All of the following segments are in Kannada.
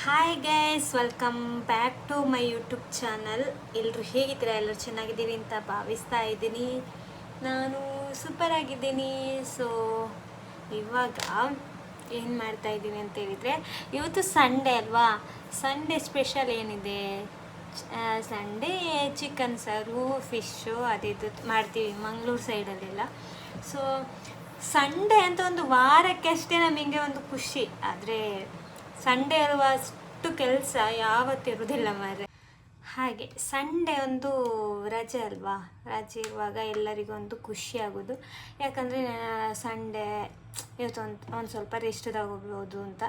Hi guys, welcome back to my YouTube channel. ಎಲ್ಲರೂ ಹೇಗಿದ್ದೀರಾ? ಎಲ್ಲರೂ ಚೆನ್ನಾಗಿದ್ದೀರಿ ಅಂತ ಭಾವಿಸ್ತಾ ಇದ್ದೀನಿ. ನಾನು ಸೂಪರ್ ಆಗಿದ್ದೀನಿ. ಸೊ ಇವಾಗ ಏನು ಮಾಡ್ತಾ ಇದ್ದೀನಿ ಅಂತ ಹೇಳಿದರೆ, ಇವತ್ತು ಸಂಡೇ ಅಲ್ವಾ. ಸಂಡೇ ಸ್ಪೆಷಲ್ ಏನಿದೆ? ಸಂಡೇ ಚಿಕನ್ ಸಾರು, ಫಿಶ್ಶು ಅದಿದ್ದು ಮಾಡ್ತೀವಿ ಮಂಗಳೂರು ಸೈಡಲ್ಲೆಲ್ಲ. ಸೊ ಸಂಡೇ ಅಂತ ಒಂದು ವಾರಕ್ಕೆ ಅಷ್ಟೇ ನಮಗೆ ಒಂದು ಖುಷಿ. ಆದರೆ ಸಂಡೇ ಅಲ್ವಾ, ಅಷ್ಟು ಕೆಲಸ ಯಾವತ್ತಿರುವುದಿಲ್ಲ ಮಾರ್ರೆ. ಹಾಗೆ ಸಂಡೇ ಒಂದು ರಜೆ ಅಲ್ವಾ, ರಜೆ ಇರುವಾಗ ಎಲ್ಲರಿಗೂ ಒಂದು ಖುಷಿ ಆಗೋದು. ಯಾಕಂದರೆ ಸಂಡೇ ಇವತ್ತು ಒಂದು ಸ್ವಲ್ಪ ರೆಸ್ಟ್ ತಗೋಬೋದು ಅಂತ.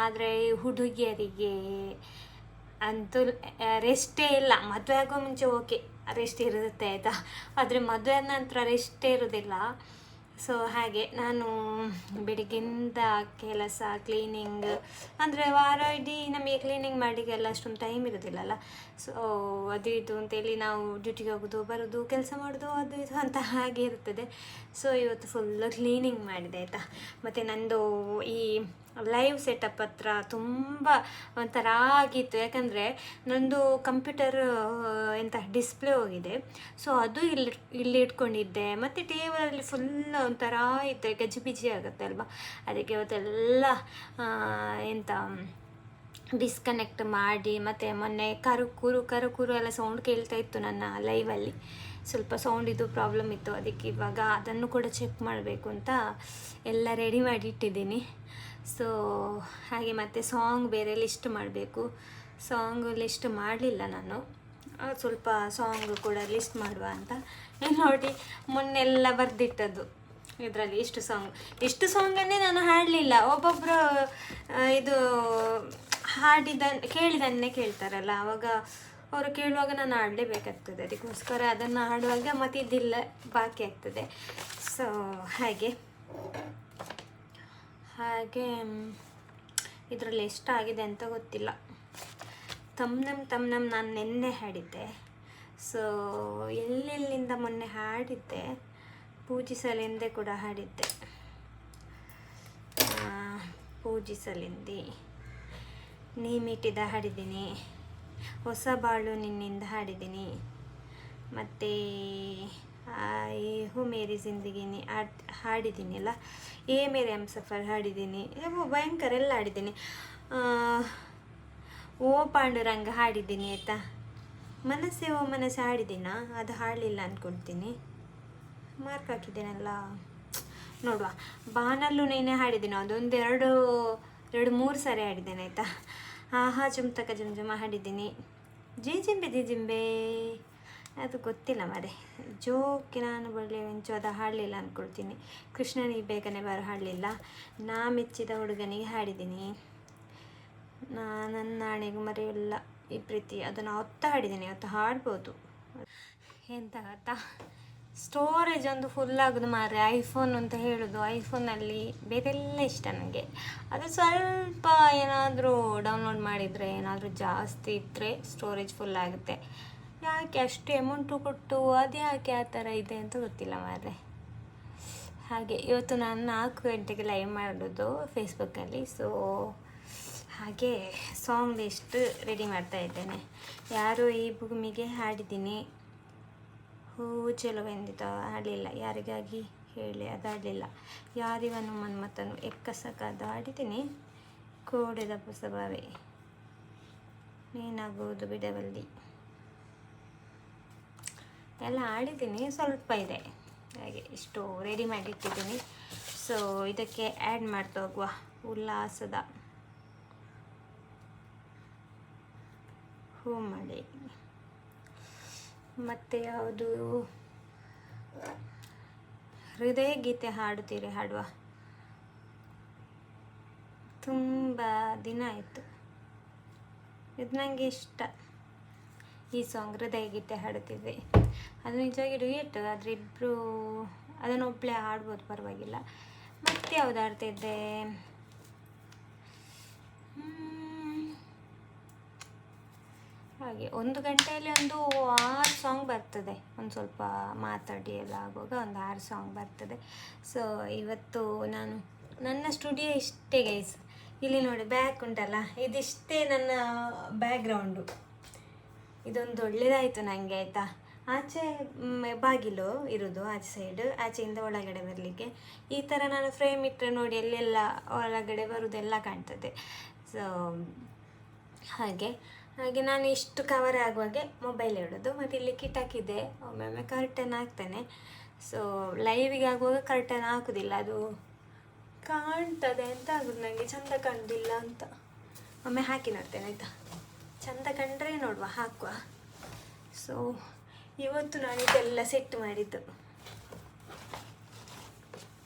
ಆದರೆ ಈ ಹುಡುಗಿಯರಿಗೆ ಅಂತೂ ರೆಸ್ಟೇ ಇಲ್ಲ. ಮದುವೆ ಆಗೋ ಮುಂಚೆ ಓಕೆ, ರೆಸ್ಟ್ ಇರುತ್ತೆ ಆಯಿತಾ, ಆದರೆ ಮದುವೆ ನಂತರ ರೆಸ್ಟೇ ಇರೋದಿಲ್ಲ. ಸೊ ಹಾಗೆ ನಾನು ಬೆಳಿಗ್ಗೆಯಿಂದ ಕೆಲಸ, ಕ್ಲೀನಿಂಗ್, ಅಂದರೆ ವಾರ ಇಡೀ ನಮಗೆ ಕ್ಲೀನಿಂಗ್ ಮಾಡಲಿಕ್ಕೆಲ್ಲ ಅಷ್ಟೊಂದು ಟೈಮ್ ಇರೋದಿಲ್ಲಲ್ಲ. ಸೊ ಅದು ಇದು ಅಂತೇಳಿ ನಾವು ಡ್ಯೂಟಿಗೆ ಹೋಗೋದು, ಬರೋದು, ಕೆಲಸ ಮಾಡೋದು, ಅದು ಇದು ಅಂತ ಹಾಗೆ ಇರ್ತದೆ. ಸೊ ಇವತ್ತು ಫುಲ್ಲು ಕ್ಲೀನಿಂಗ್ ಮಾಡಿದೆ ಆಯಿತಾ. ಮತ್ತು ನಂದು ಈ ಲೈವ್ ಸೆಟಪ್ ಹತ್ರ ತುಂಬ ಒಂಥರ ಆಗಿತ್ತು. ಯಾಕಂದರೆ ನಂದು ಕಂಪ್ಯೂಟರ್ ಎಂತ ಡಿಸ್ಪ್ಲೇ ಹೋಗಿದೆ. ಸೊ ಅದು ಇಲ್ಲಿ ಇಟ್ಕೊಂಡಿದ್ದೆ. ಮತ್ತು ಟೇಬಲಲ್ಲಿ ಫುಲ್ ಒಂಥರ ಇತ್ತು, ಗಜಿಬಿಜಿ ಆಗುತ್ತೆ ಅಲ್ವಾ. ಅದಕ್ಕೆ ಇವತ್ತೆಲ್ಲ ಎಂತ ಡಿಸ್ಕನೆಕ್ಟ್ ಮಾಡಿ, ಮತ್ತು ಮೊನ್ನೆ ಕರು ಎಲ್ಲ ಸೌಂಡ್ ಕೇಳ್ತಾ ಇತ್ತು ನನ್ನ ಲೈವಲ್ಲಿ. ಸ್ವಲ್ಪ ಸೌಂಡ್ ಇದು ಪ್ರಾಬ್ಲಮ್ ಇತ್ತು. ಅದಕ್ಕೆ ಇವಾಗ ಅದನ್ನು ಕೂಡ ಚೆಕ್ ಮಾಡಬೇಕು ಅಂತ ಎಲ್ಲ ರೆಡಿ ಮಾಡಿ ಇಟ್ಟಿದ್ದೀನಿ. ಸೊ ಹಾಗೆ ಮತ್ತು ಸಾಂಗ್ ಬೇರೆ ಲಿಸ್ಟ್ ಮಾಡಬೇಕು. ಸಾಂಗ್ ಲಿಸ್ಟ್ ಮಾಡಲಿಲ್ಲ ನಾನು, ಸ್ವಲ್ಪ ಸಾಂಗ್ ಕೂಡ ಲಿಸ್ಟ್ ಮಾಡುವ ಅಂತ. ನೋಡಿ ಮೊನ್ನೆಲ್ಲ ಬರೆದಿಟ್ಟದ್ದು ಇದರಲ್ಲಿ ಇಷ್ಟು ಸಾಂಗನ್ನೇ ನಾನು ಹಾಡಲಿಲ್ಲ. ಒಬ್ಬೊಬ್ಬರು ಇದು ಕೇಳಿದನ್ನೇ ಕೇಳ್ತಾರಲ್ಲ, ಆವಾಗ ಅವರು ಕೇಳುವಾಗ ನಾನು ಹಾಡಲೇಬೇಕಾಗ್ತದೆ. ಅದಕ್ಕೋಸ್ಕರ ಅದನ್ನು ಹಾಡುವಾಗ ಮತ್ತು ಇದಿಲ್ಲ ಬಾಕಿ ಆಗ್ತದೆ. ಸೊ ಹಾಗೆ ಇದರಲ್ಲಿ ಎಷ್ಟಾಗಿದೆ ಅಂತ ಗೊತ್ತಿಲ್ಲ. ತಮ್ನಮ್ ನಾನು ನೆನ್ನೆ ಹಾಡಿದ್ದೆ. ಸೊ ಎಲ್ಲೆಲ್ಲಿಂದ ಮೊನ್ನೆ ಹಾಡಿದ್ದೆ, ಪೂಜಿಸಲೆಂದೇ ಕೂಡ ಹಾಡಿದ್ದೆ. ಪೂಜಿಸಲೆಂದಿ, ನೀ ಮಿಟ್ಟಿದ ಹಾಡಿದ್ದೀನಿ, ಹೊಸ ಬಾಳು ನಿನ್ನಿಂದ ಹಾಡಿದ್ದೀನಿ, ಮತ್ತು ಹೋ ಮೇರಿ ಜಿಂದಗಿನಿ ಹಾಡಿದ್ದೀನಿ ಅಲ್ಲ, ಏ ಮೇರೆ ಹಮ್ಸಫರ್ ಹಾಡಿದ್ದೀನಿ. ಭಯಂಕರ ಎಲ್ಲ ಹಾಡಿದ್ದೀನಿ. ಓ ಪಾಂಡುರಂಗ ಹಾಡಿದ್ದೀನಿ ಆಯಿತಾ. ಮನಸ್ಸೇ ಓ ಮನಸ್ಸೆ ಹಾಡಿದ್ದೀನಾ? ಅದು ಹಾಡಲಿಲ್ಲ ಅಂದ್ಕೊಳ್ತೀನಿ, ಮಾರ್ಕ್ ಹಾಕಿದ್ದೀನಲ್ಲ. ನೋಡುವ, ಬಾನಲ್ಲೂ ನೀನೇ ಹಾಡಿದ್ದೀನಿ. ಅದೊಂದು ಎರಡು ಮೂರು ಸಾರಿ ಹಾಡಿದ್ದೇನೆ ಆಯಿತಾ. ಆಹಾ ಜುಮ್ತಕ ಜುಮ್ ಹಾಡಿದ್ದೀನಿ. ಜಿಂಬೆ ಅದು ಗೊತ್ತಿಲ್ಲ ಮಾರೆ. ಜೋಕೆ ನಾನು ಬಳ್ಳಿ ವೆಂಚು ಅದು ಹಾಡಲಿಲ್ಲ ಅಂದ್ಕೊಳ್ತೀನಿ. ಕೃಷ್ಣನಿಗೆ ಬೇಗನೆ ಬಾರು ಹಾಡಲಿಲ್ಲ. ನಾ ಮೆಚ್ಚಿದ ಹುಡುಗನಿಗೆ ಹಾಡಿದ್ದೀನಿ. ನನ್ನ ನಾಣೆಗೂ ಮರೆಯಿಲ್ಲ ಈ ಪ್ರೀತಿ, ಅದನ್ನು ಹಾಡಿದ್ದೀನಿ. ಅವತ್ತು ಹಾಡ್ಬೋದು. ಎಂತ ಗೊತ್ತಾ, ಸ್ಟೋರೇಜ್ ಒಂದು ಫುಲ್ ಆಗೋದು ಮಾರ್ರೆ. ಐಫೋನ್ ಅಂತ ಹೇಳೋದು, ಐಫೋನಲ್ಲಿ ಬೇರೆಲ್ಲ ಇಷ್ಟ ನನಗೆ. ಅದು ಸ್ವಲ್ಪ ಏನಾದರೂ ಡೌನ್ಲೋಡ್ ಮಾಡಿದರೆ, ಏನಾದರೂ ಜಾಸ್ತಿ ಇದ್ದರೆ ಸ್ಟೋರೇಜ್ ಫುಲ್ ಆಗುತ್ತೆ. ಯಾಕೆ ಅಷ್ಟು ಅಮೌಂಟು ಕೊಟ್ಟು ಅದು ಯಾಕೆ ಆ ಥರ ಇದೆ ಅಂತ ಗೊತ್ತಿಲ್ಲ ಮಾರ್ರೆ. ಹಾಗೆ ಇವತ್ತು ನಾನು 4 ಗಂಟೆಗೆ ಲೈವ್ ಮಾಡೋದು ಫೇಸ್ಬುಕ್ಕಲ್ಲಿ. ಸೊ ಹಾಗೆ ಸಾಂಗ್ ಲಿಸ್ಟ್ ರೆಡಿ ಮಾಡ್ತಾ ಇದ್ದೇನೆ. ಯಾರೋ ಈ ಭೂಮಿಗೆ ಹಾಡಿದ್ದೀನಿ. ಹೂ ಚೆಲುವೆಂದಿತ ಹಾಡಲಿಲ್ಲ. ಯಾರಿಗಾಗಿ ಹೇಳಿ ಅದು ಹಾಡಲಿಲ್ಲ. ಯಾರಿವನು ಮನ್ಮಥನು ಎಕ್ಕಸಕ್ಕಾದ ಹಾಡಿದ್ದೀನಿ. ಕೋಡೆದ ಪುಸಭಾವೆ ನೀನಾಗುವುದು ಬಿಡವಲ್ಲಿ ಎಲ್ಲ ಹಾಡಿದ್ದೀನಿ. ಸ್ವಲ್ಪ ಇದೆ ಹಾಗೆ, ಇಷ್ಟು ರೆಡಿ ಮಾಡಿಟ್ಟಿದ್ದೀನಿ. ಸೊ ಇದಕ್ಕೆ ಆ್ಯಡ್ ಮಾಡ್ತಾ ಹೋಗುವ. ಉಲ್ಲಾಸದ ಹೂ ಮಾಡಿ, ಮತ್ತು ಯಾವುದು ಹೃದಯ ಗೀತೆ ಹಾಡುವ. ತುಂಬ ದಿನ ಆಯಿತು, ಇದು ನನಗೆ ಇಷ್ಟ. ಈ ಸಾಂಗ್ ಹೃದಯ ಗೀತೆ ಹಾಡುತ್ತಿದ್ದೆ. ಅದು ನಿಜವಾಗಿ ಡುಯೆಟ್, ಆದರೆ ಇಬ್ಬರು ಅದನ್ನು ಒಬ್ಬಳೇ ಹಾಡ್ಬೋದು, ಪರವಾಗಿಲ್ಲ. ಮತ್ತೆ ಯಾವುದು ಹಾಡ್ತಿದ್ದೆ? ಹಾಗೆ 1 ಗಂಟೆಯಲ್ಲಿ ಒಂದು 6 ಸಾಂಗ್ ಬರ್ತದೆ. ಒಂದು ಸ್ವಲ್ಪ ಮಾತಾಡಿ ಎಲ್ಲ ಆಗುವಾಗ ಒಂದು 6 ಸಾಂಗ್ ಬರ್ತದೆ. ಸೊ ಇವತ್ತು ನಾನು ನನ್ನ ಸ್ಟುಡಿಯೋ ಇಷ್ಟೇ ಗೈಸ್. ಇಲ್ಲಿ ನೋಡಿ ಬ್ಯಾಕ್ ಉಂಟಲ್ಲ, ಇದಿಷ್ಟೇ ನನ್ನ ಬ್ಯಾಕ್ಗ್ರೌಂಡು. ಇದೊಂದು ಒಳ್ಳೆಯದಾಯಿತು ನನಗೆ, ಆಯಿತಾ. ಆಚೆ ಬಾಗಿಲು ಇರೋದು ಆಚೆ ಸೈಡ್, ಆಚೆಯಿಂದ ಒಳಗಡೆ ಬರಲಿಕ್ಕೆ. ಈ ಥರ ನಾನು ಫ್ರೇಮ್ ಇಟ್ಟರೆ ನೋಡಿ ಎಲ್ಲೆಲ್ಲ ಒಳಗಡೆ ಬರೋದೆಲ್ಲ ಕಾಣ್ತದೆ. ಸೊ ಹಾಗೆ ನಾನು ಇಷ್ಟು ಕವರ್ ಆಗುವಾಗೆ ಮೊಬೈಲ್ ಇಡೋದು. ಮತ್ತು ಇಲ್ಲಿ ಕಿಟಕಿದೆ, ಒಮ್ಮೊಮ್ಮೆ ಕರ್ಟನ್ ಹಾಕ್ತೇನೆ. ಸೊ ಲೈವಿಗೆ ಆಗುವಾಗ ಕರ್ಟನ್ ಹಾಕೋದಿಲ್ಲ, ಅದು ಕಾಣ್ತದೆ ಅಂತ ಆಗೋದು ನನಗೆ, ಚೆಂದ ಕಾಣೋದಿಲ್ಲ ಅಂತ. ಒಮ್ಮೆ ಹಾಕಿ ನೋಡ್ತೇನೆ ಆಯಿತಾ, ಚೆಂದ ಕಂಡ್ರೆ ನೋಡುವ ಹಾಕುವ. ಸೊ ಇವತ್ತು ನಾನು ಇದೆಲ್ಲ ಸೆಟ್ ಮಾಡಿದ್ದು.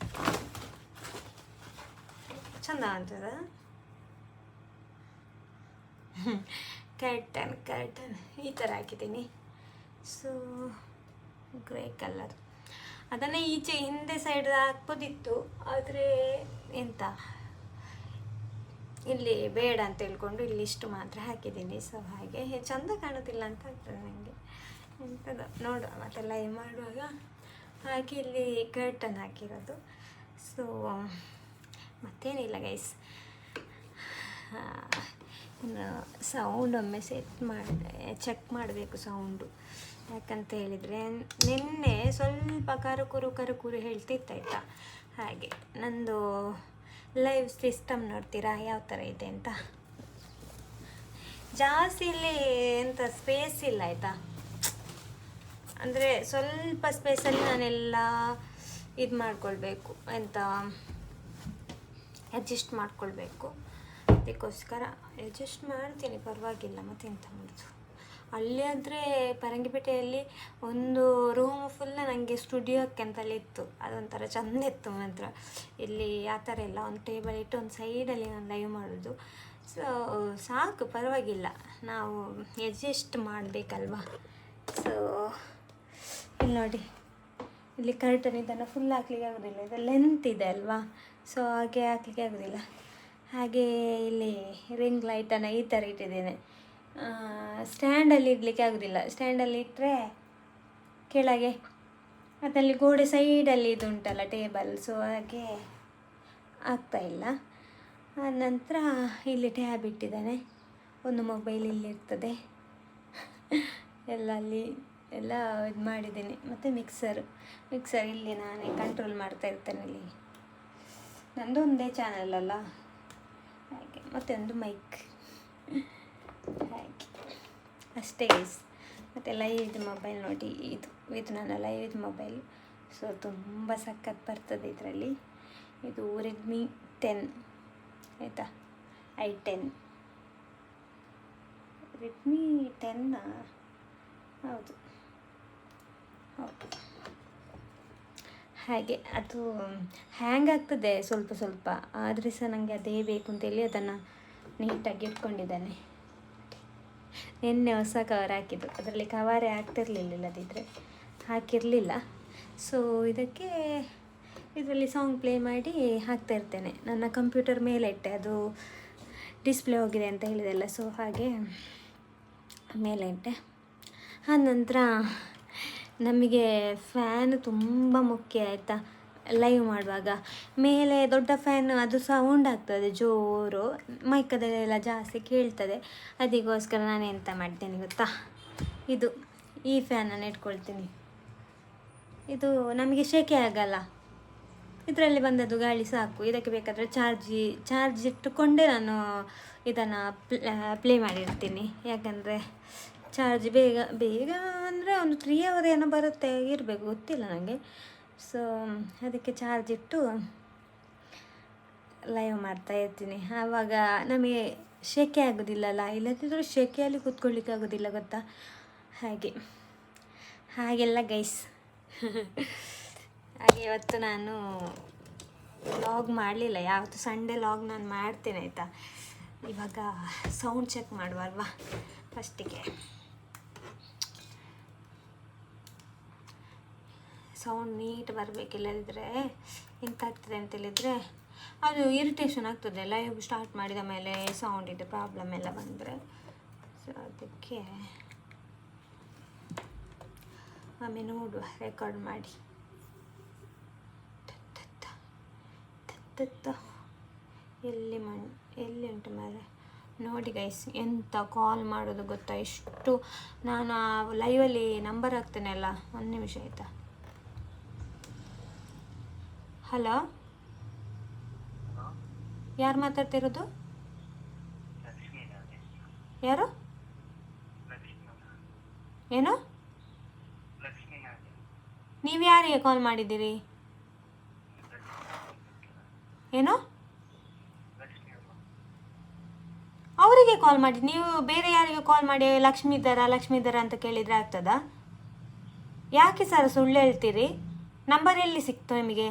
ಚೆಂದ ಅಂತದ ಕರ್ಟನ್ ಈ ಥರ ಹಾಕಿದ್ದೀನಿ. ಸೊ ಗ್ರೇ ಕಲರ್, ಅದನ್ನು ಈಚೆ ಹಿಂದೆ ಸೈಡ್ ಹಾಕ್ಬೋದಿತ್ತು, ಆದರೆ ಎಂತ ಇಲ್ಲಿ ಬೇಡ ಅಂತ ಹೇಳ್ಕೊಂಡು ಇಲ್ಲಿ ಇಷ್ಟು ಮಾತ್ರ ಹಾಕಿದ್ದೀನಿ. ಸೊ ಹಾಗೆ ಚೆಂದ ಕಾಣೋದಿಲ್ಲ ಅಂತ ಆಗ್ತದೆ ನನಗೆ. ಎಂಥದ್ದು ನೋಡುವ ಮತ್ತೆ ಲೈವ್ ಮಾಡುವಾಗ. ಹಾಗೆ ಇಲ್ಲಿ ಕರ್ಟನ್ ಹಾಕಿರೋದು. ಸೊ ಮತ್ತೇನಿಲ್ಲ ಗೈಸ್, ಸೌಂಡ್ ಒಮ್ಮೆ ಚೆಕ್ ಮಾಡಬೇಕು ಸೌಂಡು. ಯಾಕಂತ ಹೇಳಿದರೆ ನಿನ್ನೆ ಸ್ವಲ್ಪ ಕರುಕುರು ಹೇಳ್ತಿತ್ತಾಯ್ತಾ. ಹಾಗೆ ನಂದು ಲೈವ್ ಸಿಸ್ಟಮ್ ನೋಡ್ತೀರಾ ಯಾವ ಥರ ಇದೆ ಅಂತ. ಜಾಸ್ತಿ ಇಲ್ಲಿ ಎಂತ ಸ್ಪೇಸ್ ಇಲ್ಲ ಆಯಿತಾ, ಅಂದರೆ ಸ್ವಲ್ಪ ಸ್ಪೇಸಲ್ಲಿ ನಾನೆಲ್ಲ ಇದು ಮಾಡ್ಕೊಳ್ಬೇಕು, ಎಂತ ಅಡ್ಜಸ್ಟ್ ಮಾಡ್ಕೊಳ್ಬೇಕು. ಅದಕ್ಕೋಸ್ಕರ ಅಡ್ಜಸ್ಟ್ ಮಾಡ್ತೀನಿ, ಪರವಾಗಿಲ್ಲ. ಮತ್ತು ಎಂತ ಮಾಡೋದು. ಅಲ್ಲಿ ಆದರೆ ಪರಂಗಿಪೇಟೆಯಲ್ಲಿ ಒಂದು ರೂಮ್ ಫುಲ್ಲ ನನಗೆ ಸ್ಟುಡಿಯೋಕ್ಕೆ ಅಂತಲೇ ಇತ್ತು, ಅದೊಂಥರ ಚೆಂದ ಇತ್ತು ಮಾತ್ರ. ಇಲ್ಲಿ ಆ ಥರ ಇಲ್ಲ, ಒಂದು ಟೇಬಲ್ ಇಟ್ಟು ಒಂದು ಸೈಡಲ್ಲಿ ನಾನು ಲೈವ್ ಮಾಡೋದು. ಸೊ ಸಾಕು, ಪರವಾಗಿಲ್ಲ, ನಾವು ಅಡ್ಜಸ್ಟ್ ಮಾಡಬೇಕಲ್ವ. ಸೊ ಇಲ್ಲಿ ನೋಡಿ, ಇಲ್ಲಿ ಕರ್ಟನ್ ಇದನ್ನು ಫುಲ್ ಹಾಕ್ಲಿಕ್ಕೆ ಆಗೋದಿಲ್ಲ, ಇದು ಲೆಂತ್ ಇದೆ ಅಲ್ವಾ. ಸೊ ಹಾಗೆ ಹಾಕ್ಲಿಕ್ಕೆ ಆಗೋದಿಲ್ಲ. ಹಾಗೆ ಇಲ್ಲಿ ರಿಂಗ್ ಲೈಟನ್ನು ಈ ಥರ ಇಟ್ಟಿದ್ದೇನೆ. ಸ್ಟ್ಯಾಂಡಲ್ಲಿ ಇಡಲಿಕ್ಕೆ ಆಗೋದಿಲ್ಲ, ಸ್ಟ್ಯಾಂಡಲ್ಲಿ ಇಟ್ಟರೆ ಕೆಳಗೆ ಅದರಲ್ಲಿ ಗೋಡೆ ಸೈಡಲ್ಲಿ ಇದು ಉಂಟಲ್ಲ ಟೇಬಲ್, ಸೊ ಹಾಗೆ ಆಗ್ತಾಯಿಲ್ಲ. ಆನಂತರ ಇಲ್ಲಿ ಟ್ಯಾಬ್ ಇಟ್ಟಿದ್ದಾನೆ, ಒಂದು ಮೊಬೈಲ್ ಇಲ್ಲಿರ್ತದೆ, ಎಲ್ಲ ಅಲ್ಲಿ ಎಲ್ಲ ಇದು ಮಾಡಿದ್ದೇನೆ. ಮತ್ತು ಮಿಕ್ಸರ್ ಇಲ್ಲಿ ನಾನೇ ಕಂಟ್ರೋಲ್ ಮಾಡ್ತಾ ಇರ್ತೇನೆ. ಇಲ್ಲಿ ನಂದು ಒಂದೇ ಚಾನಲ್ ಅಲ್ಲ, ಹಾಗೆ. ಮತ್ತು ಒಂದು ಮೈಕ್, ಹಾಗೆ ಅಷ್ಟೇ ಗೈಸ್. ಮತ್ತು ಲೈವ್ ಮೊಬೈಲ್ ನೋಡಿ, ಇದು ನನ್ನ ಲೈವ್ ಮೊಬೈಲ್. ಸೊ ತುಂಬ ಸಖತ್ ಬರ್ತದೆ ಇದರಲ್ಲಿ. ಇದು ರೆಡ್ಮಿ 10 ಆಯಿತಾ, i10 ರೆಡ್ಮಿ 10 ಹೌದು. ಹಾಗೆ ಅದು ಹ್ಯಾಂಗ್ ಆಗ್ತದೆ ಸ್ವಲ್ಪ, ಆದರೆ ಸಹ ನನಗೆ ಅದೇ ಬೇಕು ಅಂತೇಳಿ ಅದನ್ನು ನೀಟಾಗಿ ಇಟ್ಕೊಂಡಿದ್ದಾನೆ. ನಿನ್ನೆ ಹೊಸ ಕವರ್ ಹಾಕಿದ್ದು, ಅದರಲ್ಲಿ ಕವರೇ ಆಗ್ತಿರ್ಲಿಲ್ಲ, ಇಲ್ಲದಿದ್ದರೆ ಹಾಕಿರಲಿಲ್ಲ. ಸೊ ಇದರಲ್ಲಿ ಸಾಂಗ್ ಪ್ಲೇ ಮಾಡಿ ಹಾಕ್ತಾ ಇರ್ತೇನೆ. ನನ್ನ ಕಂಪ್ಯೂಟರ್ ಮೇಲೆ ಇಟ್ಟೆ, ಅದು ಡಿಸ್ಪ್ಲೇ ಹೋಗಿದೆ ಅಂತ ಹೇಳಿದೆಲ್ಲ, ಸೊ ಹಾಗೆ ಮೇಲೆ ಇಟ್ಟೆ. ಆನಂತರ ನಮಗೆ ಫ್ಯಾನ್ ತುಂಬ ಮುಖ್ಯ ಆಯಿತಾ. ಲೈವ್ ಮಾಡುವಾಗ ಮೇಲೆ ದೊಡ್ಡ ಫ್ಯಾನ್, ಅದು ಸೌಂಡ್ ಆಗ್ತದೆ ಜೋರು, ಮೈಕದಲ್ಲೆಲ್ಲ ಜಾಸ್ತಿ ಕೇಳ್ತದೆ. ಅದಕ್ಕೋಸ್ಕರ ನಾನು ಎಂತ ಮಾಡ್ತೇನೆ ಗೊತ್ತಾ, ಈ ಫ್ಯಾನನ್ನು ಇಟ್ಕೊಳ್ತೀನಿ. ಇದು ನಮಗೆ ಶೆಕೆ ಆಗಲ್ಲ, ಇದರಲ್ಲಿ ಬಂದದ್ದು ಗಾಳಿ ಸಾಕು. ಇದಕ್ಕೆ ಬೇಕಾದರೆ ಚಾರ್ಜ್ ಇಟ್ಟುಕೊಂಡೇ ನಾನು ಇದನ್ನು ಪ್ಲೇ ಮಾಡಿರ್ತೀನಿ. ಯಾಕಂದರೆ ಚಾರ್ಜ್ ಬೇಗ ಅಂದರೆ ಒಂದು 3 hour ಏನೋ ಬರುತ್ತೆ ಇರಬೇಕು, ಗೊತ್ತಿಲ್ಲ ನನಗೆ. ಸೊ ಅದಕ್ಕೆ ಚಾರ್ಜ್ ಇಟ್ಟು ಲೈವ್ ಮಾಡ್ತಾ ಇರ್ತೀನಿ. ಆವಾಗ ನಮಗೆ ಶೆಕೆ ಆಗೋದಿಲ್ಲಲ್ಲ, ಇಲ್ಲದಿದ್ದರೂ ಶೆಕೆಯಲ್ಲಿ ಕೂತ್ಕೊಳ್ಳಿಕ್ಕೆ ಆಗೋದಿಲ್ಲ ಗೊತ್ತಾ. ಹಾಗೆಲ್ಲ ಗೈಸ್. ಹಾಗೆ ಇವತ್ತು ನಾನು ಲಾಗ್ ಮಾಡಲಿಲ್ಲ, ಯಾವತ್ತು ಸಂಡೇ ಲಾಗ್ ನಾನು ಮಾಡ್ತೇನೆ ಆಯಿತಾ. ಇವಾಗ ಸೌಂಡ್ ಚೆಕ್ ಮಾಡುವ ಅಲ್ವಾ. ಫಸ್ಟಿಗೆ ಸೌಂಡ್ ನೀಟ್ ಬರಬೇಕಿಲ್ಲದಿದ್ದರೆ ಎಂತಾಗ್ತದೆ ಅಂತೇಳಿದರೆ ಅದು ಇರಿಟೇಷನ್ ಆಗ್ತದೆ. ಲೈವ್ ಸ್ಟಾರ್ಟ್ ಮಾಡಿದ ಮೇಲೆ ಸೌಂಡ್ ಇದು ಪ್ರಾಬ್ಲಮ್ ಎಲ್ಲ ಬಂದರೆ. ಸೊ ಅದಕ್ಕೆ ಒಮ್ಮೆ ನೋಡುವ, ರೆಕಾರ್ಡ್ ಮಾಡಿ. ಎಲ್ಲಿ ಎಲ್ಲಿ ಉಂಟು ಮಾರೆ ನೋಡಿ ಗೈಸ್, ಎಂತ ಕಾಲ್ ಮಾಡೋದು ಗೊತ್ತಾ, ಎಷ್ಟು ನಾನು ಆ ಲೈವಲ್ಲಿ ನಂಬರ್ ಹಾಕ್ತೇನೆ ಅಲ್ಲ. ಒಂದು ನಿಮಿಷ ಆಯಿತಾ. ಹಲೋ, ಯಾರು ಮಾತಾಡ್ತಿರೋದು? ಯಾರು? ಏನು? ನೀವು ಯಾರಿಗೆ ಕಾಲ್ ಮಾಡಿದ್ದೀರಿ? ಏನು? ಅವರಿಗೆ ಕಾಲ್ ಮಾಡಿ, ನೀವು ಬೇರೆ ಯಾರಿಗೆ ಕಾಲ್ ಮಾಡಿ ಲಕ್ಷ್ಮೀ ಇದ್ದಾರಾ ಅಂತ ಕೇಳಿದರೆ ಆಗ್ತದಾ? ಯಾಕೆ ಸರ್ ಸುಳ್ಳು ಹೇಳ್ತೀರಿ? ನಂಬರ್ ಎಲ್ಲಿ ಸಿಕ್ತು ನಿಮಗೆ?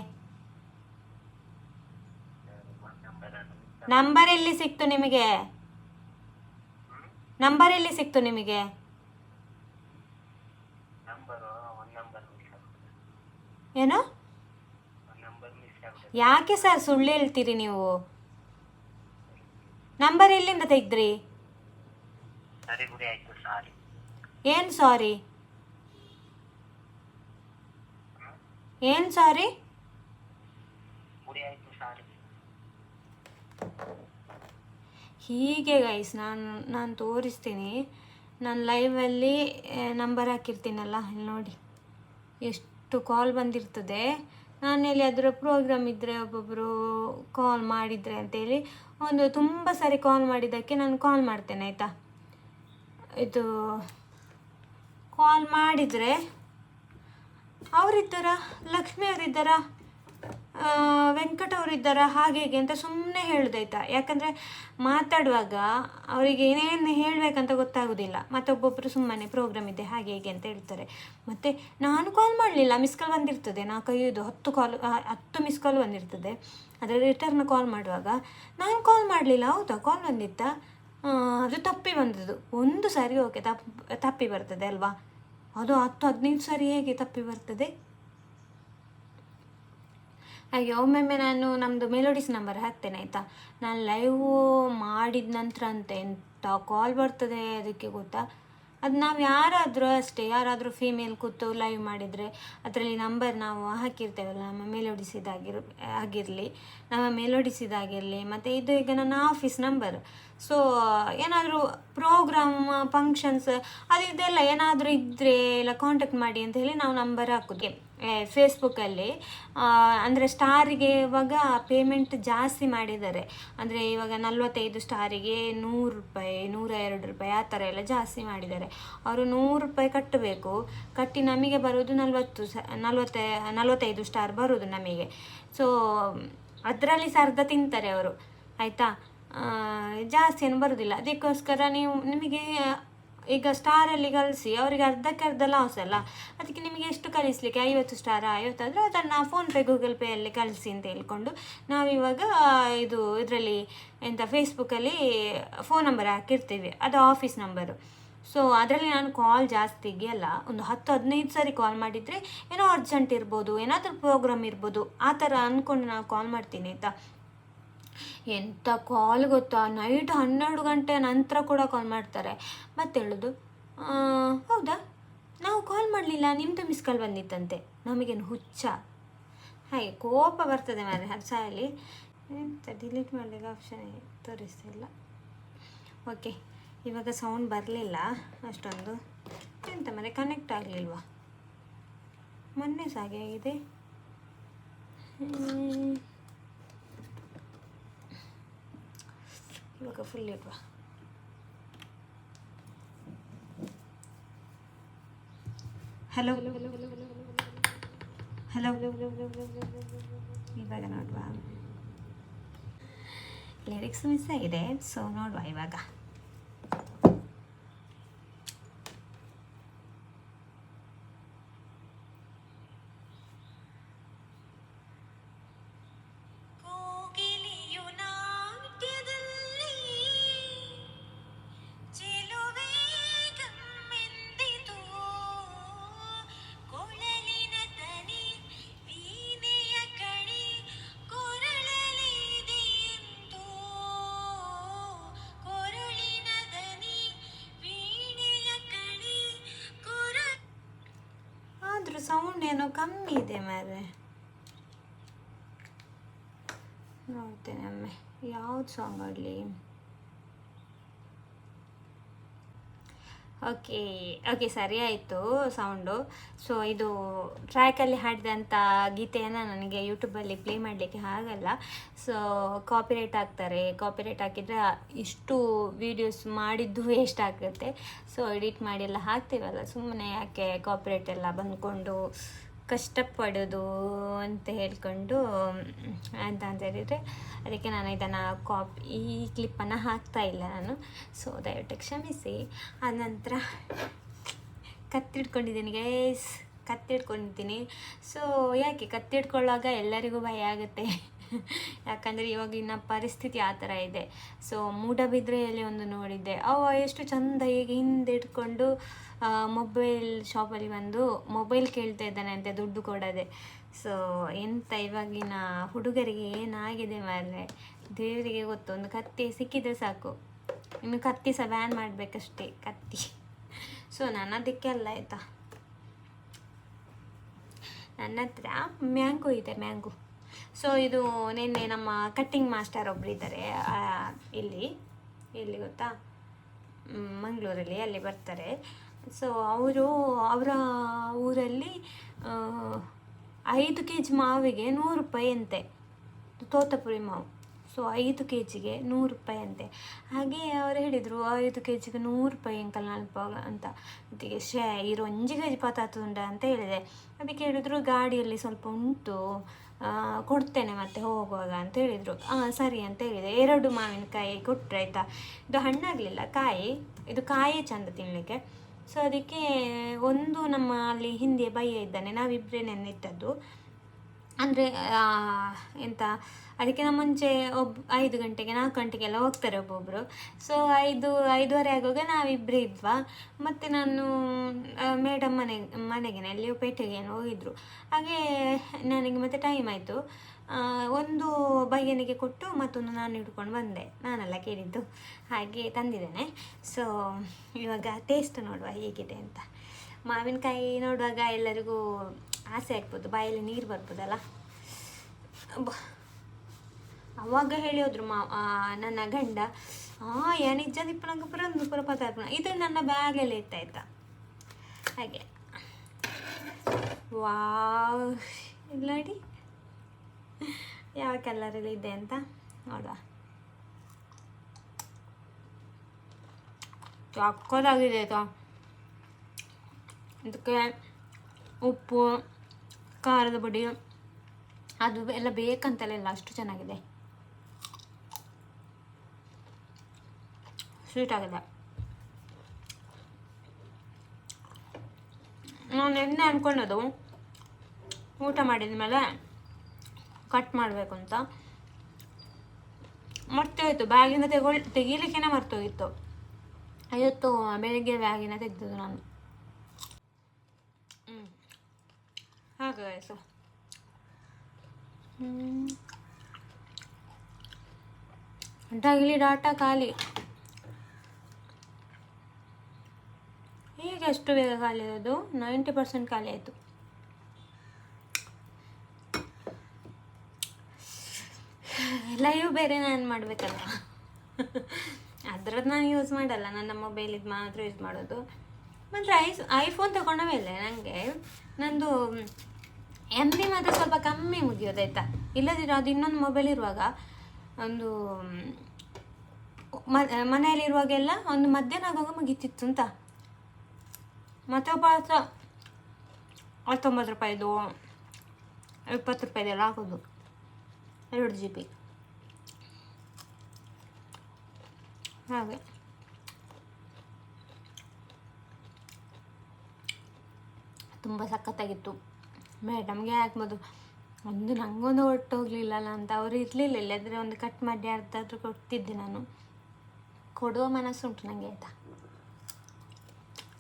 ನಂಬರ್ ಎಲ್ಲಿ ಸಿಕ್ತು ನಿಮಗೆ? ನಂಬರ್ ಎಲ್ಲಿ ಸಿಕ್ತು ನಿಮಗೆ? ಏನು? ಯಾಕೆ ಸರ್ ಸುಳ್ಳು ಹೇಳ್ತೀರಿ ನೀವು? ನಂಬರ್ ಎಲ್ಲಿಂದ ತೆಗೆದ್ರಿ? ಏನು ಸಾರಿ? ಏನು ಸಾರಿ? ಹೀಗೆ ಗೈಸ್, ನಾನು ತೋರಿಸ್ತೀನಿ. ನಾನು ಲೈವಲ್ಲಿ ನಂಬರ್ ಹಾಕಿರ್ತೀನಲ್ಲ, ಇಲ್ಲಿ ನೋಡಿ ಎಷ್ಟು ಕಾಲ್ ಬಂದಿರ್ತದೆ. ನಾನು ಎಲ್ಲಿಯಾದರೂ ಪ್ರೋಗ್ರಾಮ್ ಇದ್ದರೆ ಒಬ್ಬೊಬ್ಬರು ಕಾಲ್ ಮಾಡಿದರೆ ಅಂತೇಳಿ ಒಂದು ತುಂಬ ಸಾರಿ ಕಾಲ್ ಮಾಡಿದ್ದಕ್ಕೆ ನಾನು ಕಾಲ್ ಮಾಡ್ತೇನೆ ಆಯಿತಾ. ಇದು ಕಾಲ್ ಮಾಡಿದರೆ ಅವರಿದ್ದಾರಾ, ಲಕ್ಷ್ಮಿ ಅವರಿದ್ದಾರಾ, ವೆಂಕಟ ಅವರಿದ್ದಾರಾ, ಹಾಗೆ ಹೀಗೆ ಅಂತ ಸುಮ್ಮನೆ ಹೇಳೋದಾಯ್ತಾ. ಯಾಕಂದರೆ ಮಾತಾಡುವಾಗ ಅವರಿಗೆ ಏನೇನು ಹೇಳಬೇಕಂತ ಗೊತ್ತಾಗೋದಿಲ್ಲ. ಮತ್ತು ಒಬ್ಬೊಬ್ಬರು ಸುಮ್ಮನೆ ಪ್ರೋಗ್ರಾಮ್ ಇದೆ ಹಾಗೆ ಹೀಗೆ ಅಂತ ಹೇಳ್ತಾರೆ. ಮತ್ತು ನಾನು ಕಾಲ್ ಮಾಡಲಿಲ್ಲ, ಮಿಸ್ ಕಾಲ್ ಬಂದಿರ್ತದೆ. 4-5 10 ಮಿಸ್ ಕಾಲ್ ಬಂದಿರ್ತದೆ. ಅದರ ರಿಟರ್ನ್ ಕಾಲ್ ಮಾಡುವಾಗ ನಾನು ಕಾಲ್ ಮಾಡಲಿಲ್ಲ, ಹೌದಾ ಕಾಲ್ ಬಂದಿತ್ತಾ, ಅದು ತಪ್ಪಿ ಬಂದದ್ದು. ಒಂದು ಸಾರಿ ಓಕೆ ತಪ್ಪಿ ಬರ್ತದೆ ಅಲ್ವಾ, ಅದು 10-15 ಸಾರಿ ಹೇಗೆ ತಪ್ಪಿ ಬರ್ತದೆ? ಹಾಗೆ ಒಮ್ಮೊಮ್ಮೆ ನಾನು ನಮ್ಮದು ಮೆಲೋಡಿಸ್ ನಂಬರ್ ಹಾಕ್ತೇನೆ ಆಯಿತಾ. ನಾನು ಲೈವ್ ಮಾಡಿದ ನಂತರ ಅಂತ ಎಂಥ ಕಾಲ್ ಬರ್ತದೆ ಅದಕ್ಕೆ ಗೊತ್ತಾ. ಅದು ನಾವು ಯಾರಾದರೂ ಅಷ್ಟೇ, ಯಾರಾದರೂ ಫೀಮೇಲ್ ಕೂತು ಲೈವ್ ಮಾಡಿದರೆ ಅದರಲ್ಲಿ ನಂಬರ್ ನಾವು ಹಾಕಿರ್ತೇವಲ್ಲ, ನಮ್ಮ ಆಗಿರಲಿ ನಮ್ಮ ಮೆಲೋಡಿಸಿದಾಗಿರಲಿ, ಮತ್ತು ಇದು ಈಗ ನನ್ನ ಆಫೀಸ್ ನಂಬರ್. ಸೊ ಏನಾದರೂ ಪ್ರೋಗ್ರಾಮ್ ಫಂಕ್ಷನ್ಸ್ ಅದು ಇದೆಲ್ಲ ಏನಾದರೂ ಇದ್ದರೆ ಎಲ್ಲ ಕಾಂಟ್ಯಾಕ್ಟ್ ಮಾಡಿ ಅಂತ ಹೇಳಿ ನಾವು ನಂಬರ್ ಹಾಕೋದು. ಫೇಸ್ಬುಕ್ಕಲ್ಲಿ ಅಂದರೆ ಸ್ಟಾರಿಗೆ ಇವಾಗ ಪೇಮೆಂಟ್ ಜಾಸ್ತಿ ಮಾಡಿದ್ದಾರೆ. ಅಂದರೆ ಇವಾಗ 45 ಸ್ಟಾರಿಗೆ 100 ರೂಪಾಯಿ, 102 ರೂಪಾಯಿ ಆ ಥರ ಎಲ್ಲ ಜಾಸ್ತಿ ಮಾಡಿದ್ದಾರೆ. ಅವರು 100 ರೂಪಾಯಿ ಕಟ್ಟಬೇಕು. ಕಟ್ಟಿ ನಮಗೆ ಬರೋದು 45 ಸ್ಟಾರ್ ಬರೋದು ನಮಗೆ. ಸೊ ಅದರಲ್ಲಿ ಅರ್ಧ ತಿಂತಾರೆ ಅವರು ಆಯಿತಾ. ಜಾಸ್ತಿ ಏನು ಬರೋದಿಲ್ಲ. ಅದಕ್ಕೋಸ್ಕರ ನಿಮಗೆ ಈಗ ಸ್ಟಾರಲ್ಲಿ ಕಳಿಸಿ ಅವರಿಗೆ ಅರ್ಧಕ್ಕೆ ಅರ್ಧ ಲಾಸ್ ಅಲ್ಲ. ಅದಕ್ಕೆ ನಿಮಗೆ ಎಷ್ಟು ಕಳಿಸ್ಲಿಕ್ಕೆ 50 ಸ್ಟಾರ್ 50 ಆದರೆ ಅದನ್ನು ಫೋನ್ಪೇ ಗೂಗಲ್ ಪೇಯಲ್ಲಿ ಕಳಿಸಿ ಅಂತ ಹೇಳ್ಕೊಂಡು ನಾವಿವಾಗ ಇದರಲ್ಲಿ ಫೇಸ್ಬುಕ್ಕಲ್ಲಿ ಫೋನ್ ನಂಬರ್ ಹಾಕಿರ್ತೀವಿ, ಅದು ಆಫೀಸ್ ನಂಬರು. ಸೊ ಅದರಲ್ಲಿ ನಾನು ಕಾಲ್ ಜಾಸ್ತಿಗೆ ಅಲ್ಲ, ಒಂದು 10-15 ಸಾರಿ ಕಾಲ್ ಮಾಡಿದರೆ ಏನೋ ಅರ್ಜೆಂಟ್ ಇರ್ಬೋದು, ಏನಾದರೂ ಪ್ರೋಗ್ರಾಮ್ ಇರ್ಬೋದು, ಆ ಥರ ಅಂದ್ಕೊಂಡು ನಾನು ಕಾಲ್ ಮಾಡ್ತೀನಿ ಆಯಿತಾ. ಎಂಥ ಕಾಲ್ ಗೊತ್ತಾ, ನೈಟ್ 12 ಗಂಟೆ ನಂತರ ಕೂಡ ಕಾಲ್ ಮಾಡ್ತಾರೆ. ಮತ್ತೆ ಹೇಳೋದು, ಹೌದಾ ನಾವು ಕಾಲ್ ಮಾಡಲಿಲ್ಲ, ನಿಮ್ಮದು ಮಿಸ್ ಕಾಲ್ ಬಂದಿತ್ತಂತೆ. ನಮಗೇನು ಹುಚ್ಚ? ಹಾಗೆ ಕೋಪ ಬರ್ತದೆ ಮಾರೆ. ಅದು ಸಾಯಲಿ, ಎಂತ ಡಿಲೀಟ್ ಮಾಡಲಿಕ್ಕೆ ಆಪ್ಷನ್ ತೋರಿಸ್ತಿಲ್ಲ. ಓಕೆ, ಇವಾಗ ಸೌಂಡ್ ಬರಲಿಲ್ಲ ಅಷ್ಟೊಂದು. ಎಂತ ಮಾರೆ ಕನೆಕ್ಟ್ ಆಗಲಿಲ್ವಾ? ಮೊನ್ನೆ ಸಹ ಹಾಗೆ ಆಗಿದೆ. ಇವಾಗ ಫುಲ್ ಇಡುವ. ಹಲೋ ಹಲೋ, ಇವಾಗ ನೋಡುವ. ಲಿರಿಕ್ಸ್ ಮಿಸ್ ಆಗಿದೆ, ಸೊ ನೋಡುವ ಇವಾಗ. ಸೌಂಡ್ ಏನೋ ಕಮ್ಮಿ ಇದೆ ಮಾರೆ, ನೋಡ್ತೇನೆ ಒಮ್ಮೆ. ಯಾವ್ದು ಸಾಂಗ್ ಆಡಲಿ? ಓಕೆ ಓಕೆ, ಸರಿ ಆಯಿತು ಸೌಂಡು. ಸೊ ಇದು ಟ್ರ್ಯಾಕಲ್ಲಿ ಹಾಡಿದಂಥ ಗೀತೆಯನ್ನು ನನಗೆ ಯೂಟ್ಯೂಬಲ್ಲಿ ಪ್ಲೇ ಮಾಡಲಿಕ್ಕೆ ಆಗಲ್ಲ. ಸೊ ಕಾಪಿರೈಟ್ ಹಾಕ್ತಾರೆ. ಕಾಪಿರೈಟ್ ಹಾಕಿದರೆ ಇಷ್ಟು ವೀಡಿಯೋಸ್ ಮಾಡಿದ್ದು ವೇಸ್ಟ್ ಆಗುತ್ತೆ. ಸೊ ಎಡಿಟ್ ಮಾಡಿ ಎಲ್ಲ ಹಾಕ್ತೀವಲ್ಲ, ಸುಮ್ಮನೆ ಯಾಕೆ ಕಾಪಿರೈಟ್ ಎಲ್ಲ ಬಂದ್ಕೊಂಡು ಕಷ್ಟಪಡೋದು ಅಂತ ಹೇಳ್ಕೊಂಡು ಅಂತ ಹೇಳಿದರೆ, ಅದಕ್ಕೆ ನಾನು ಇದನ್ನು ಈ ಕ್ಲಿಪ್ಪನ್ನು ಹಾಕ್ತಾ ಇಲ್ಲ ನಾನು. ಸೊ ದಯವಿಟ್ಟು ಕ್ಷಮಿಸಿ. ಆನಂತರ ಕತ್ತಿಡ್ಕೊಂಡಿದ್ದೀನಿ ಗೈಸ್, ಕತ್ತಿಡ್ಕೊಂಡಿದ್ದೀನಿ. ಸೊ ಯಾಕೆ ಕತ್ತಿಡ್ಕೊಳ್ಳುವಾಗ ಎಲ್ಲರಿಗೂ ಭಯ ಆಗುತ್ತೆ. ಯಾಕಂದರೆ ಇವಾಗಿನ ಪರಿಸ್ಥಿತಿ ಆ ಥರ ಇದೆ. ಸೊ ಮೂಡಬಿದ್ರೆಯಲ್ಲಿ ಒಂದು ನೋಡಿದ್ದೆ, ಎಷ್ಟು ಚಂದ ಹೀಗೆ ಹಿಂದೆ ಇಟ್ಕೊಂಡು ಮೊಬೈಲ್ ಶಾಪಲ್ಲಿ ಬಂದು ಮೊಬೈಲ್ ಕೇಳ್ತಾ ಇದ್ದಾನೆ ಅಂತೆ, ದುಡ್ಡು ಕೊಡದೆ. ಸೊ ಎಂತ ಇವಾಗಿನ ಹುಡುಗರಿಗೆ ಏನಾಗಿದೆ ಮಾರ್ರೆ, ದೇವರಿಗೆ ಗೊತ್ತು. ಒಂದು ಕತ್ತಿ ಸಿಕ್ಕಿದ್ರೆ ಸಾಕು, ಇನ್ನು ಕತ್ತಿ ಸಹ ಬ್ಯಾನ್ ಮಾಡಬೇಕಷ್ಟೇ, ಕತ್ತಿ. ಸೊ ನನ್ನದಕ್ಕೆ ಅಲ್ಲ ಆಯಿತಾ, ನನ್ನ ಹತ್ರ ಮ್ಯಾಂಗೋ ಇದೆ, ಮ್ಯಾಂಗೋ. ಸೊ ಇದು ನಿನ್ನೆ ನಮ್ಮ ಕಟ್ಟಿಂಗ್ ಮಾಸ್ಟರ್ ಒಬ್ರು ಇದ್ದಾರೆ ಇಲ್ಲಿ ಗೊತ್ತಾ, ಮಂಗಳೂರಲ್ಲಿ, ಅಲ್ಲಿ ಬರ್ತಾರೆ. ಸೊ ಅವರ ಊರಲ್ಲಿ 5 kg ಮಾವಿಗೆ 100 ರೂಪಾಯಿ ಅಂತೆ, ತೋತಾಪುರಿ ಮಾವು. ಸೊ 5 kgಗೆ 100 ರೂಪಾಯಿ ಅಂತೆ. ಹಾಗೆ ಅವರು ಹೇಳಿದರು 5 kgಗೆ 100 ರೂಪಾಯಿ ಅಂಕಲ್ ನಲ್ಪ ಅಂತ. ಅದಕ್ಕೆ ಇರೋ 1 kg ಪತಾತುಂಡ ಅಂತ ಹೇಳಿದೆ. ಅದಕ್ಕೆ ಹೇಳಿದ್ರು ಗಾಡಿಯಲ್ಲಿ ಸ್ವಲ್ಪ ಉಂಟು, ಕೊಡ್ತೇನೆ ಮತ್ತೆ ಹೋಗುವಾಗ ಅಂತ ಹೇಳಿದರು. ಸರಿ ಅಂತ ಹೇಳಿದೆ. 2 ಮಾವಿನಕಾಯಿ ಕೊಟ್ಟರೆ ಆಯಿತಾ. ಇದು ಹಣ್ಣಾಗಲಿಲ್ಲ, ಇದು ಕಾಯೇ ಚಂದ ತಿನ್ನಲಿಕ್ಕೆ. ಸೊ ಅದಕ್ಕೆ ಒಂದು ನಮ್ಮ ಅಲ್ಲಿ ಹಿಂದೆ ಬಯ್ಯ ಇದ್ದಾನೆ, ನಾವಿಬ್ಬರೇ ನೆನ್ನಿಟ್ಟದ್ದು. ಅಂದರೆ ಎಂತ, ಅದಕ್ಕಿಂತ ಮುಂಚೆ 5 ಗಂಟೆಗೆ 4 ಗಂಟೆಗೆಲ್ಲ ಹೋಗ್ತಾರೆ ಒಬ್ಬೊಬ್ಬರು. ಸೊ 5:30 ಆಗುವಾಗ ನಾವಿಬ್ಬರೇ ಇದ್ವಾ. ಮತ್ತು ನಾನು ಮೇಡಮ್ ಮನೆಗೆ ಎಲ್ಲಿಯೋ ಪೇಟೆಗೆ ಏನೋ ಹೋಗಿದ್ರು. ಹಾಗೆ ನನಗೆ ಮತ್ತೆ ಟೈಮ್ ಆಯಿತು. ಒಂದು ಬಯ್ಯನಿಗೆ ಕೊಟ್ಟು ಮತ್ತೊಂದು ನಾನು ಹಿಡ್ಕೊಂಡು ಬಂದೆ, ನಾನೆಲ್ಲ ಕೇಳಿದ್ದು, ಹಾಗೆ ತಂದಿದ್ದೇನೆ. ಸೊ ಇವಾಗ ಟೇಸ್ಟ್ ನೋಡುವ ಹೇಗಿದೆ ಅಂತ. ಮಾವಿನಕಾಯಿ ನೋಡುವಾಗ ಎಲ್ಲರಿಗೂ ಆಸೆ ಆಗ್ಬೋದು, ಬಾಯಲ್ಲಿ ನೀರು ಬರ್ಬೋದಲ್ಲ. ಅವಾಗ ಹೇಳಿದ್ರು ನನ್ನ ಗಂಡ, ನಿಜ ದಿಪ್ಪಣಂಗ ಪುರ ಪದಾರ್ಪಣ, ಇದು ನನ್ನ ಬ್ಯಾಗಲ್ಲಿ ಇತ್ತಾಯ್ತಾ. ಹಾಗೆ ವಾವ್, ನೋಡಿ ಯಾವ ಕಲರಲ್ಲಿ ಇದೆ ಅಂತ ನೋಡುವ. ಚಕ್ಕದಾಗಿದೆ ಆಯಿತಾ. ಇದಕ್ಕೆ ಉಪ್ಪು, ಖಾರದ ಪುಡಿ ಅದು ಎಲ್ಲ ಬೇಕಂತಲ್ಲ, ಅಷ್ಟು ಚೆನ್ನಾಗಿದೆ, ಸ್ವೀಟ್ ಆಗಿದೆ. ನಾನು ಎಣ್ಣೆ ಅಂದ್ಕೊಂಡದು ಊಟ ಮಾಡಿದ ಮೇಲೆ ಕಟ್ ಮಾಡಬೇಕು ಅಂತ, ಮರ್ತೋಯ್ತು. ಬ್ಯಾಗಿಂದ ತೆಗೀಲಿಕ್ಕೇನೆ ಮರ್ತೋಗಿತ್ತು. ಇವತ್ತು ಬೆಳಿಗ್ಗೆ ಬ್ಯಾಗಿನ ತೆಗೆದದ್ದು ನಾನು. ಹಾಗೆ ಸೊ ಡೈಲಿ ಡಾಟಾ ಖಾಲಿ. ಈಗ ಎಷ್ಟು ಬೇಗ ಖಾಲಿ ಇರೋದು? 90% ಖಾಲಿ ಆಯಿತು. ಲೈವ್ ಬೇರೆ ನಾನು ಮಾಡಬೇಕಲ್ಲ, ಅದರದ್ದು ನಾನು ಯೂಸ್ ಮಾಡಲ್ಲ, ನನ್ನ ಮೊಬೈಲಿದ್ದು ಮಾತ್ರ ಯೂಸ್ ಮಾಡೋದು. ಮತ್ತು ಐಫೋನ್ ತಗೊಂಡ ಮೇಲೆ ನನಗೆ ನಂದು MB ಮಾತ್ರ ಸ್ವಲ್ಪ ಕಮ್ಮಿ ಮುಗಿಯೋದಾಯ್ತಾ. ಇಲ್ಲದಿರೋ ಅದು ಇನ್ನೊಂದು ಮೊಬೈಲ್ ಇರುವಾಗ, ಒಂದು ಮನೆಯಲ್ಲಿರುವಾಗೆಲ್ಲ ಒಂದು ಮಧ್ಯಾಹ್ನ ಆಗುವಾಗ ಮುಗೀತಿತ್ತು ಅಂತ. ಮತ್ತೊಬ್ಬ 19 ರೂಪಾಯಿದು 20 ರೂಪಾಯಿದೆಲ್ಲ ಹಾಕೋದು, 2 GB. ಹಾಗೆ ತುಂಬ ಸಖತ್ತಾಗಿತ್ತು. ಮೇಡಮ್ಗೆ ಹಾಕ್ಬೋದು, ನನಗೊಂದು ಒಟ್ಟು ಹೋಗಲಿಲ್ಲಲ್ಲ ಅಂತ. ಅವರು ಇರಲಿಲ್ಲ, ಇಲ್ಲದ್ರೆ ಒಂದು ಕಟ್ ಮಾಡಿ ಅರ್ಧಾದ್ರೂ ಕೊಡ್ತಿದ್ದೆ ನಾನು. ಕೊಡುವ ಮನಸ್ಸುಂಟು ನನಗೆ ಆಯಿತಾ.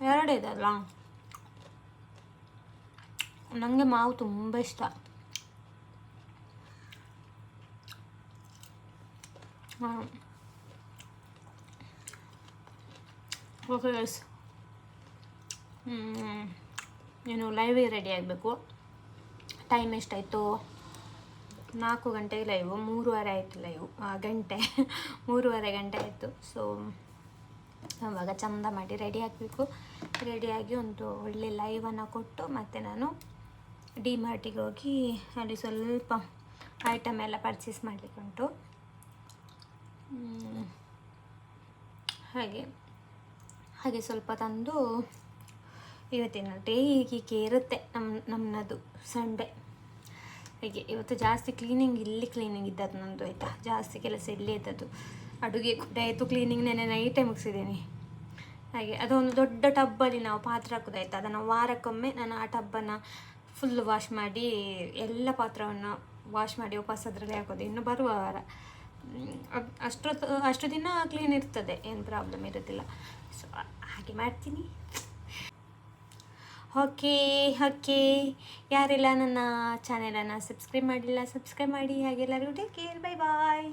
2 ಇದಲ್ಲ, ನನಗೆ ಮಾವು ತುಂಬ ಇಷ್ಟ. ಓಕೆ ಗೈಸ್, ನೀನು ಲೈವಿಗೆ ರೆಡಿ ಆಗಬೇಕು. ಟೈಮ್ ಎಷ್ಟಾಯಿತು? 4 ಗಂಟೆಗೆ ಲೈವು, 3:30 ಆಯಿತು ಲೈವು, ಗಂಟೆ 3:30 ಗಂಟೆ ಆಯಿತು. ಸೊ ಆವಾಗ ಚಂದ ಮಾಡಿ ರೆಡಿ ಆಗಬೇಕು. ರೆಡಿಯಾಗಿ ಒಂದು ಒಳ್ಳೆ ಲೈವನ್ನು ಕೊಟ್ಟು ಮತ್ತೆ ನಾನು ಡಿಮಾರ್ಟಿಗೆ ಹೋಗಿ ಅಲ್ಲಿ ಸ್ವಲ್ಪ ಐಟಮ್ ಎಲ್ಲ ಪರ್ಚೇಸ್ ಮಾಡಲಿಕ್ಕೆ ಉಂಟು. ಹಾಗೆ ಸ್ವಲ್ಪ ತಂದು ಇವತ್ತಿನ ಡೇ ಹೀಗೆ ಇರುತ್ತೆ. ನಮ್ಮದು ಸಂಡೇ ಹೀಗೆ. ಇವತ್ತು ಜಾಸ್ತಿ ಕ್ಲೀನಿಂಗ್ ಇದ್ದದ್ದು ನನ್ನದು, ಆಯಿತಾ. ಜಾಸ್ತಿ ಕೆಲಸ ಇಲ್ಲೇ ಇದ್ದದ್ದು. ಅಡುಗೆ ಕೂಡ ಆಯಿತು, ಕ್ಲೀನಿಂಗ್ ನೆನೆ ನೈಟೇ ಮುಗಿಸಿದ್ದೀನಿ. ಹಾಗೆ ಅದೊಂದು ದೊಡ್ಡ ಟಬ್ಬಲ್ಲಿ ನಾವು ಪಾತ್ರೆ ಹಾಕೋದಾಯ್ತು. ಅದನ್ನು ವಾರಕ್ಕೊಮ್ಮೆ ನಾನು ಆ ಟಬ್ಬನ್ನು ಫುಲ್ ವಾಶ್ ಮಾಡಿ ಎಲ್ಲ ಪಾತ್ರವನ್ನು ವಾಶ್ ಮಾಡಿ ವಾಪಸ್ ಅದರಲ್ಲಿ ಹಾಕೋದು. ಇನ್ನು ಬರುವ ವಾರ ಅಷ್ಟು ದಿನ ಕ್ಲೀನ್ ಇರ್ತದೆ, ಏನು ಪ್ರಾಬ್ಲಮ್ ಇರೋದಿಲ್ಲ. ಸೊ ಹಾಗೆ ಮಾಡ್ತೀನಿ. ಓಕೆ, ಯಾರೆಲ್ಲ ನನ್ನ ಚಾನೆಲನ್ನು ಸಬ್ಸ್ಕ್ರೈಬ್ ಮಾಡಿಲ್ಲ ಸಬ್ಸ್ಕ್ರೈಬ್ ಮಾಡಿ. ಹಾಗೆ ಎಲ್ಲರಿಗೂ ಟೇಕ್ ಕೇರ್, ಬೈ ಬಾಯ್.